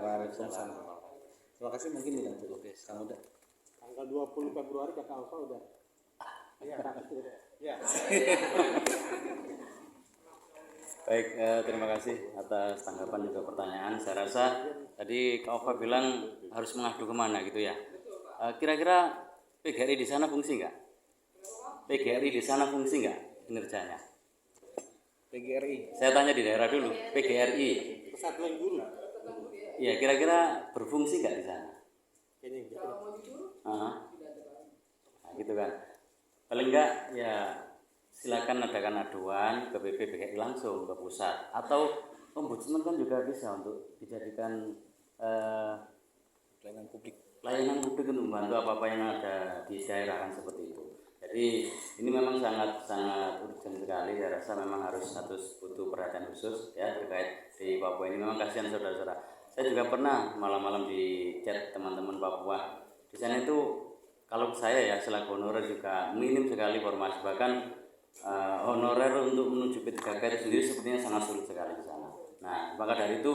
Waalaikumsalam. Terima kasih, mungkin tidak cukup ya. Kamu udah. Tanggal 20 Februari kata Alfa udah. Iya. Ya. Baik, terima kasih atas tanggapan juga pertanyaan. Saya rasa tadi Kak Ova bilang harus mengadu kemana gitu ya. Kira-kira PGRI di sana fungsi nggak? PGRI di sana fungsi nggak kinerjanya? PGRI. Saya tanya di daerah dulu. PGRI. Persatuan Guru. Iya, kira-kira berfungsi nggak di sana? Kayaknya gitu. Nah, gitu kan. Paling enggak ya silakan adakan aduan ke PGRI langsung ke pusat, atau ombudsman kan juga bisa untuk dijadikan Pelayanan publik untuk membantu apa-apa yang ada di daerah kan seperti itu. Jadi ini memang sangat urgent sekali. Saya rasa memang harus butuh perhatian khusus ya terkait di Papua ini. Memang kasihan saudara-saudara. Saya juga pernah malam-malam di chat teman-teman Papua. Di sana itu kalau saya ya selaku honorer juga minim sekali formasi, bahkan honorer untuk menuju P3K itu sendiri sepertinya sangat sulit sekali di sana. Nah, maka dari itu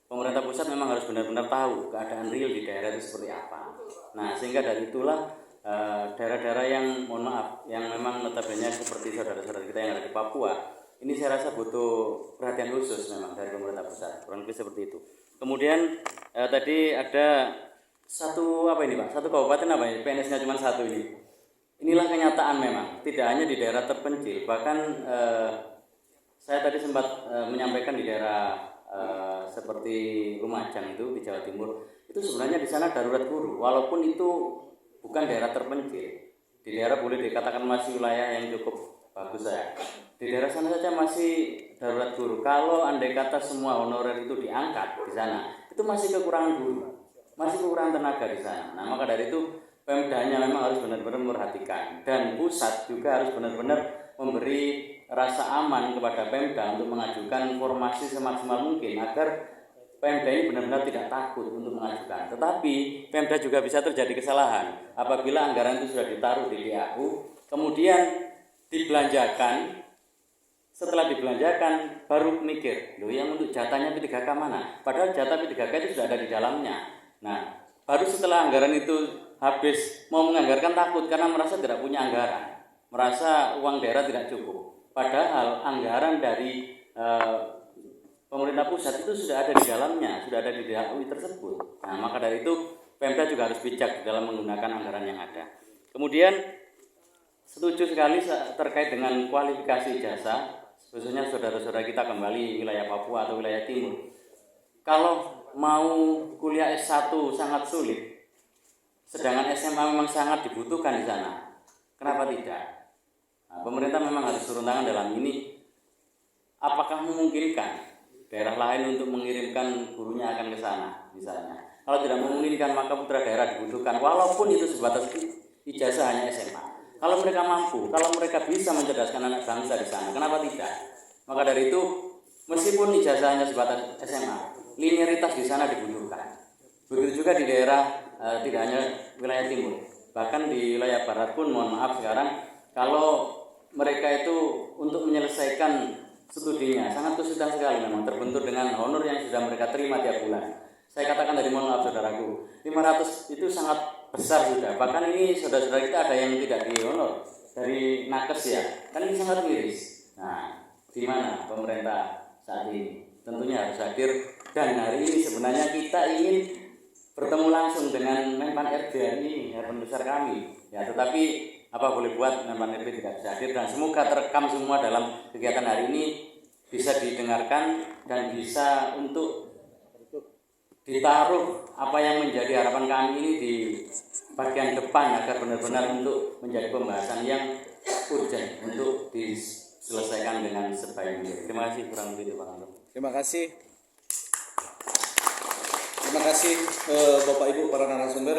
pemerintah pusat memang harus benar-benar tahu keadaan real di daerah itu seperti apa. Nah, sehingga dari itulah daerah-daerah yang mohon maaf yang memang notabene seperti saudara-saudara kita yang ada di Papua, ini saya rasa butuh perhatian khusus memang dari pemerintah pusat. Kurang lebih seperti itu. Kemudian tadi ada satu kabupaten apa ya? PNS-nya cuma satu ini. Inilah kenyataan memang, tidak hanya di daerah terpencil, bahkan saya tadi sempat menyampaikan di daerah seperti Lumajang itu di Jawa Timur, itu sebenarnya di sana darurat guru, walaupun itu bukan daerah terpencil. Di daerah boleh dikatakan masih wilayah yang cukup bagus ya. Di daerah sana saja masih darurat guru. Kalau andai kata semua honorer itu diangkat di sana, itu masih kekurangan guru, masih kekurangan tenaga di sana. Nah, maka dari itu Pemdanya memang harus benar-benar memperhatikan, dan pusat juga harus benar-benar memberi rasa aman kepada Pemda untuk mengajukan formasi semaksimal mungkin agar Pemda ini benar-benar tidak takut untuk mengajukan. Tetapi Pemda juga bisa terjadi kesalahan apabila anggaran itu sudah ditaruh di DAU, kemudian dibelanjakan. Setelah dibelanjakan baru mikir, loh yang untuk jatahnya P3K mana? Padahal jatah P3K itu sudah ada di dalamnya. Nah, baru setelah anggaran itu habis mau menganggarkan takut karena merasa tidak punya anggaran, merasa uang daerah tidak cukup. Padahal anggaran dari pemerintah pusat itu sudah ada di dalamnya, sudah ada di DAU tersebut. Nah, maka dari itu Pemda juga harus bijak dalam menggunakan anggaran yang ada. Kemudian setuju sekali terkait dengan kualifikasi jasa, khususnya saudara-saudara kita kembali wilayah Papua atau wilayah timur. Kalau mau kuliah S1 sangat sulit, sedangkan SMA memang sangat dibutuhkan di sana. Kenapa tidak? Nah, pemerintah memang harus turun tangan dalam ini. Apakah memungkinkan daerah lain untuk mengirimkan gurunya akan ke sana misalnya? Kalau tidak memungkinkan, maka putra daerah dibutuhkan, walaupun itu sebatas ijazah hanya SMA. Kalau mereka mampu, kalau mereka bisa mencerdaskan anak bangsa di sana, kenapa tidak? Maka dari itu, meskipun ijazah hanya sebatas SMA, linearitas di sana dibutuhkan. Begitu juga di daerah tidak hanya wilayah timur, bahkan di wilayah barat pun mohon maaf sekarang kalau mereka itu untuk menyelesaikan studinya sangat kesulitan sekali, memang terbentur dengan honor yang sudah mereka terima tiap bulan. Saya katakan tadi mohon maaf saudaraku, 500 itu sangat besar sudah, bahkan ini saudara-saudara kita ada yang tidak di honor dari nakes ya, kan ini sangat miris. Nah, di mana pemerintah saat ini? Tentunya harus hadir, dan hari ini sebenarnya kita ingin bertemu langsung dengan Menpan RB ini, harapan besar kami. Ya, tetapi apa boleh buat, Menpan RB tidak bisa hadir, dan semoga terekam semua dalam kegiatan hari ini bisa didengarkan dan bisa untuk ditaruh apa yang menjadi harapan kami ini di bagian depan agar benar-benar untuk menjadi pembahasan yang urgent untuk diselesaikan dengan sebaik-baiknya. Terima kasih kurang lebih Pak Anto. Terima kasih. Terima kasih Bapak Ibu para narasumber.